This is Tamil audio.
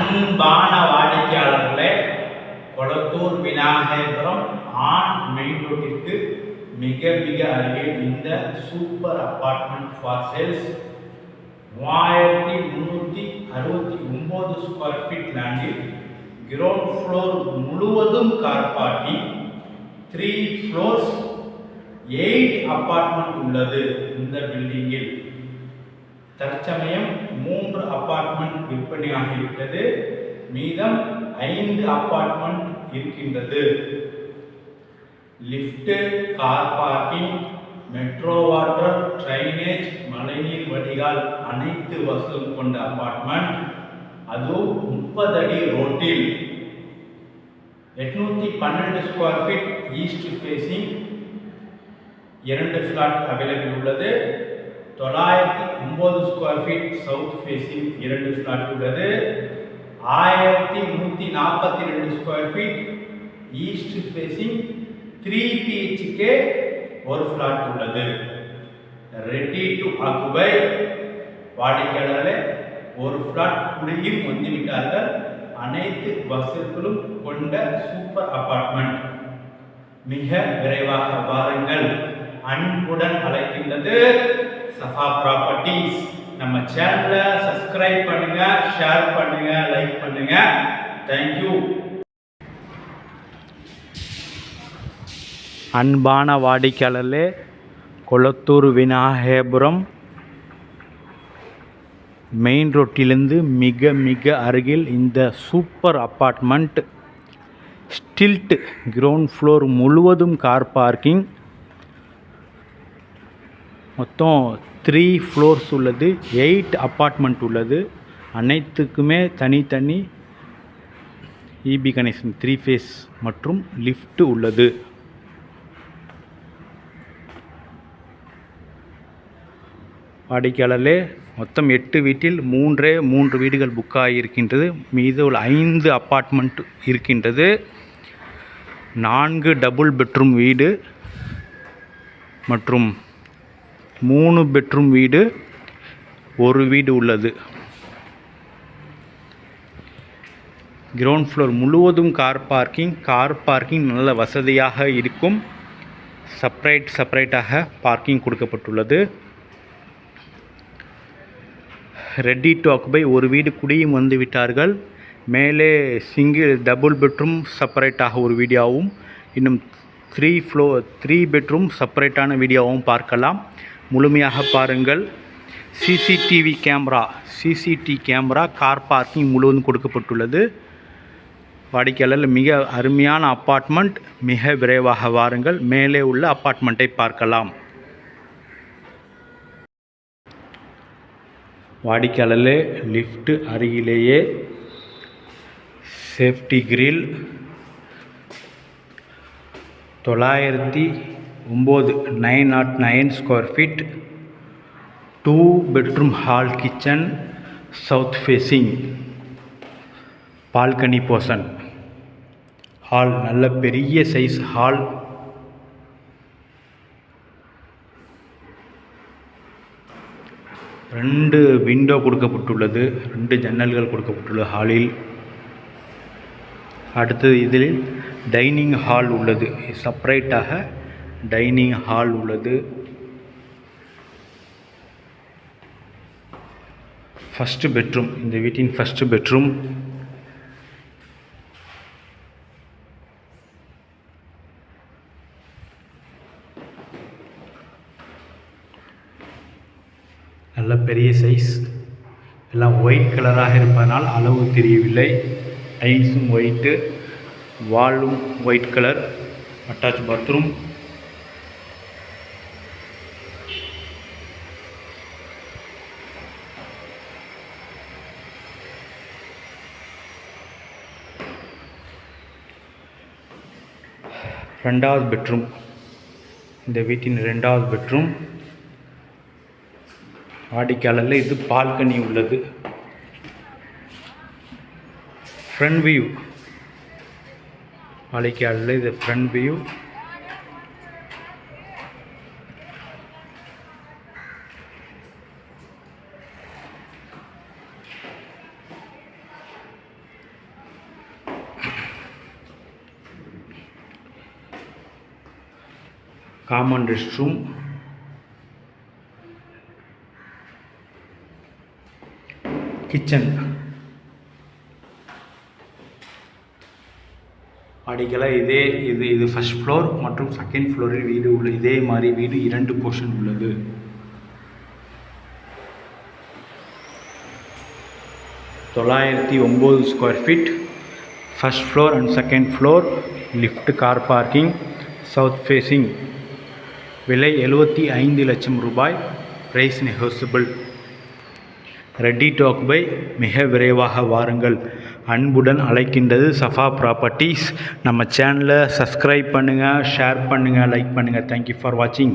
அன்பான வாடிக்கையாளர்களே, கொளத்தூர் விநாயகபுரம் ஆன் மெயின் ரோட்டிற்கு மிக மிக அருகில் இந்த super apartment for sales 3369 square feet லேண்டில் கிரவுண்ட் ஃப்ளோர் முழுவதும் கார் பார்க்கிங், 3 ஃப்ளோர்ஸ் 8 அபார்ட்மெண்ட் உள்ளது. இந்த பில்டிங்கில் தற்சமயம் 3 அபார்ட்மெண்ட் விற்பனையாகிவிட்டது. மீதம் 5 அபார்ட்மெண்ட் இருக்கின்றது. Lift, car parking, metro water, drainage, மழைநீர் வடிகால் அனைத்து வசதியும் கொண்ட அபார்ட்மெண்ட். அதுவும் 30 அடி ரோட்டில் 812 square feet east facing 2 flat available உள்ளது. 909 square feet south facing 2 flat உள்ளது. 1142 square feet east facing 3 BHK 1 flat உள்ளது. Ready to occupy. வாடிக்கையாளர்களே, 1 ஃபிளாட் குடியும் வந்துவிட்டார்கள். அனைத்து வசதிகளும் கொண்ட சூப்பர் அபார்ட்மெண்ட். மிக விரைவாக வாருங்கள். அன்புடன் அழைக்கின்றது சஃபா ப்ராப்பர்ட்டிஸ். நம்ம சேனலை சப்ஸ்கிரைப் பண்ணுங்க, ஷேர் பண்ணுங்க, லைக் பண்ணுங்க. தேங்க்யூ. அன்பான வாடிக்கையாளர்களே, கொளத்தூர் விநாயகபுரம் மெயின் ரோட்டிலிருந்து மிக மிக அருகில் இந்த சூப்பர் அப்பார்ட்மெண்ட். ஸ்டில்ட் கிரவுண்ட் ஃப்ளோர் முழுவதும் கார் பார்க்கிங். மொத்தம் 3 ஃப்ளோர்ஸ் உள்ளது. 8 அப்பார்ட்மெண்ட் உள்ளது. அனைத்துக்குமே தனித்தனி இபி கனெக்ஷன் 3 ஃபேஸ் மற்றும் லிஃப்ட் உள்ளது. வாடிக்கையாளர்களே, மொத்தம் 8 வீட்டில் 3 வீடுகள் புக் ஆகியிருக்கின்றது. மீது உள்ள 5 அப்பார்ட்மெண்ட் இருக்கின்றது. 4 டபுள் பெட்ரூம் வீடு மற்றும் 3 பெட்ரூம் வீடு, 1 வீடு உள்ளது. கிரவுண்ட் ஃப்ளோர் முழுவதும் கார் பார்க்கிங் நல்ல வசதியாக இருக்கும். செப்பரேட்டாக பார்க்கிங் கொடுக்கப்பட்டுள்ளது. Ready to occupy. 1 வீடு குடியும் வந்து விட்டார்கள். மேலே டபுள் பெட்ரூம் செப்பரேட்டாக ஒரு வீடியோவும், இன்னும் 3 பெட்ரூம் செப்பரேட்டான வீடியோவும் பார்க்கலாம். முழுமையாக பாருங்கள். சிசிடிவி கேமரா கார் பார்க்கிங் முழுவதும் கொடுக்கப்பட்டுள்ளது. வாடிக்கையாளர்கள், மிக அருமையான அப்பார்ட்மெண்ட். மிக விரைவாக வாருங்கள். மேலே உள்ள அப்பார்ட்மெண்ட்டை பார்க்கலாம். வாடிக்கையாளர்களே, லிஃப்ட் அருகிலேயே safety grill, 909 square feet 2 bedroom hall, kitchen, south facing, balcony portion. Hall நல்ல பெரிய சைஸ் ஹால். ரெண்டு விண்டோ கொடுக்கப்பட்டுள்ளது. 2 ஜன்னல்கள் கொடுக்கப்பட்டுள்ளது ஹாலில். அடுத்தது இதில் டைனிங் ஹால் உள்ளது. செப்பரேட்டாக டைனிங் ஹால் உள்ளது. ஃபஸ்ட்டு பெட்ரூம், இந்த வீட்டின் ஃபஸ்ட்டு பெட்ரூம். நல்ல பெரிய சைஸ். எல்லாம் ஒயிட் கலராக இருப்பதனால் அளவு தெரியவில்லை. டைல்ஸும் ஒயிட்டு, வாலும் ஒயிட் கலர். Attach bathroom. ரெண்டாவது பெட்ரூம், இந்த வீட்டின் 2வது பெட்ரூம். வாடிக்கையாளரில் இது பால்கனி உள்ளது. ஃப்ரண்ட் வியூ, வாடிக்கையாளரில் இது front view. Common rest room, kitchen. படிக்கலாக இது ஃபர்ஸ்ட் ஃப்ளோர் மற்றும் செகண்ட் ஃப்ளோரில் வீடு உள்ளது. இதே மாதிரி வீடு 2 போர்ஷன் உள்ளது. $909 square feet. First floor and second floor, lift, car parking, south facing. விலை 75 லட்சம் ரூபாய். Price negotiable. Ready to occupy. மிக விரைவாக வாருங்கள். அன்புடன் அழைக்கின்றது சஃபா ப்ராப்பர்ட்டிஸ். நம்ம சேனலை சப்ஸ்கிரைப் பண்ணுங்கள், ஷேர் பண்ணுங்கள், லைக் பண்ணுங்கள். தேங்க்யூ ஃபார் வாட்சிங்.